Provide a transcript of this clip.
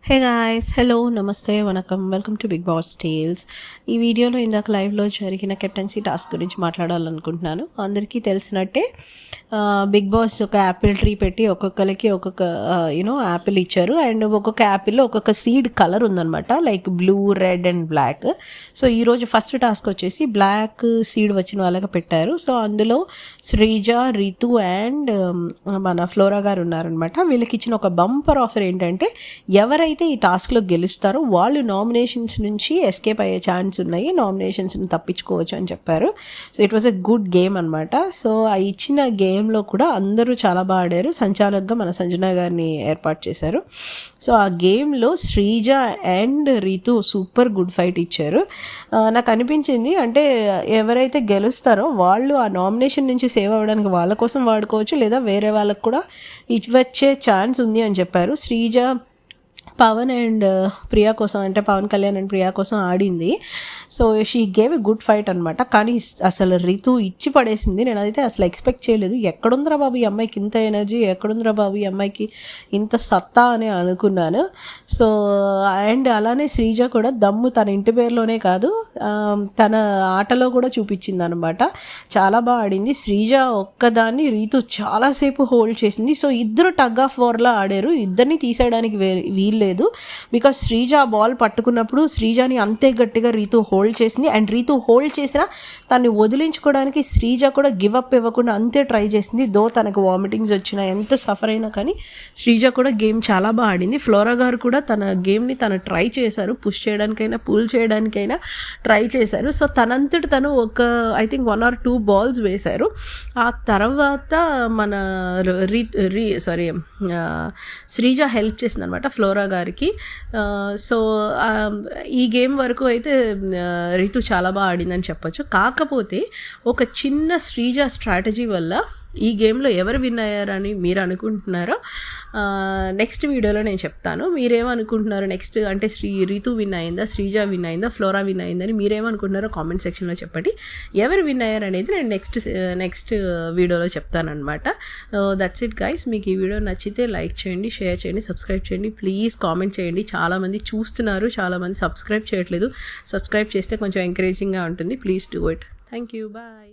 హే guys, hello, నమస్తే, వణకం, welcome to Bigg Boss tales. ఈ వీడియోలో ఇందాక లైవ్లో జరిగిన కెప్టెన్సీ టాస్క్ గురించి మాట్లాడాలనుకుంటున్నాను. అందరికీ తెలిసినట్టే బిగ్ బాస్ ఒక యాపిల్ ట్రీ పెట్టి ఒక్కొక్కరికి ఒక్కొక్క యాపిల్ ఇచ్చారు. అండ్ ఒక్కొక్క యాపిల్లో ఒక్కొక్క సీడ్ కలర్ ఉందన్నమాట, like blue, red and black. So ఈరోజు ఫస్ట్ టాస్క్ వచ్చేసి బ్లాక్ సీడ్ వచ్చిన వాళ్ళకి పెట్టారు. సో అందులో శ్రీజ, రితు అండ్ మన ఫ్లోరా గారు ఉన్నారనమాట. వీళ్ళకి ఇచ్చిన ఒక బంపర్ ఆఫర్ ఏంటంటే ఎవరైతే ఈ టాస్క్లో గెలుస్తారో వాళ్ళు నామినేషన్స్ నుంచి ఎస్కేప్ అయ్యే ఛాన్స్ ఉన్నాయి, నామినేషన్స్ని తప్పించుకోవచ్చు అని చెప్పారు. So it was a good game అనమాట. సో ఆ ఇచ్చిన గేమ్లో కూడా అందరూ చాలా బాగా ఆడారు. సంచాలకుగా మన సంజన గారిని ఏర్పాటు చేశారు. సో ఆ గేమ్లో Sreeja and Ritu super good fight ఇచ్చారు. నాకు అనిపించింది అంటే ఎవరైతే గెలుస్తారో వాళ్ళు ఆ నామినేషన్ నుంచి సేవ్ అవ్వడానికి వాళ్ళ కోసం వాడుకోవచ్చు, లేదా వేరే వాళ్ళకు కూడా ఇచ్చే ఛాన్స్ ఉంది అని చెప్పారు. శ్రీజ పవన్ అండ్ ప్రియా కోసం, అంటే పవన్ కళ్యాణ్ అండ్ ప్రియా కోసం ఆడింది. So she gave a good fight అనమాట. కానీ అసలు రితు ఇచ్చి పడేసింది. నేను అయితే అసలు ఎక్స్పెక్ట్ చేయలేదు. ఎక్కడుందిరా బాబు ఈ అమ్మాయికి ఇంత ఎనర్జీ, ఎక్కడుందిరా బాబు ఈ అమ్మాయికి ఇంత సత్తా అని అనుకున్నాను. సో అండ్ అలానే శ్రీజ కూడా దమ్ము తన ఇంటి పేరులోనే కాదు, తన ఆటలో కూడా చూపించింది అనమాట. చాలా బాగా ఆడింది శ్రీజ. ఒక్కదాన్ని రీతు చాలాసేపు హోల్డ్ చేసింది. సో ఇద్దరు టగ్ ఆఫ్ వార్లా ఆడారు. ఇద్దరిని తీసేయడానికి వీల్లేదు. బికాస్ శ్రీజ ఆ బాల్ పట్టుకున్నప్పుడు శ్రీజని అంతే గట్టిగా రీతు హోల్డ్ చేసింది. అండ్ రీతు హోల్డ్ చేసినా తన్ని వదిలించుకోవడానికి శ్రీజ కూడా గివ్ అప్ ఇవ్వకుండా అంతే ట్రై చేసింది. దో తనకు వామిటింగ్స్ వచ్చినా, ఎంత సఫర్ అయినా కానీ శ్రీజ కూడా గేమ్ చాలా బాగా ఆడింది. ఫ్లోరా గారు కూడా తన గేమ్ని తను ట్రై చేశారు, పుష్ చేయడానికైనా పుల్ చేయడానికైనా ట్రై చేశారు. సో తనంతటి తను ఐ థింక్ 1 or 2 balls వేశారు. ఆ తర్వాత మన శ్రీజ హెల్ప్ చేసింది అనమాట ఫ్లోరా గారికి. సో ఈ గేమ్ వరకు అయితే రితు చాలా బాగా ఆడిందని చెప్పొచ్చు. కాకపోతే ఒక చిన్న శ్రీజ స్ట్రాటజీ వల్ల ఈ గేమ్లో ఎవరు విన్ అయ్యారని మీరు అనుకుంటున్నారో నెక్స్ట్ వీడియోలో నేను చెప్తాను. మీరేమనుకుంటున్నారో నెక్స్ట్, అంటే రితు విన్ అయిందా, శ్రీజ విన్ అయిందా, ఫ్లోరా విన్ అయిందని మీరేమనుకుంటున్నారో కామెంట్ సెక్షన్లో చెప్పండి. ఎవరు విన్ అయ్యారు అనేది నేను నెక్స్ట్ వీడియోలో చెప్తానమాట. That's it guys. మీకు ఈ వీడియో నచ్చితే లైక్ చేయండి, షేర్ చేయండి, సబ్స్క్రైబ్ చేయండి, ప్లీజ్ కామెంట్ చేయండి. చాలామంది చూస్తున్నారు, చాలామంది సబ్స్క్రైబ్ చేయట్లేదు. సబ్స్క్రైబ్ చేస్తే కొంచెం ఎంకరేజింగ్గా ఉంటుంది. Please do it. Thank you, bye.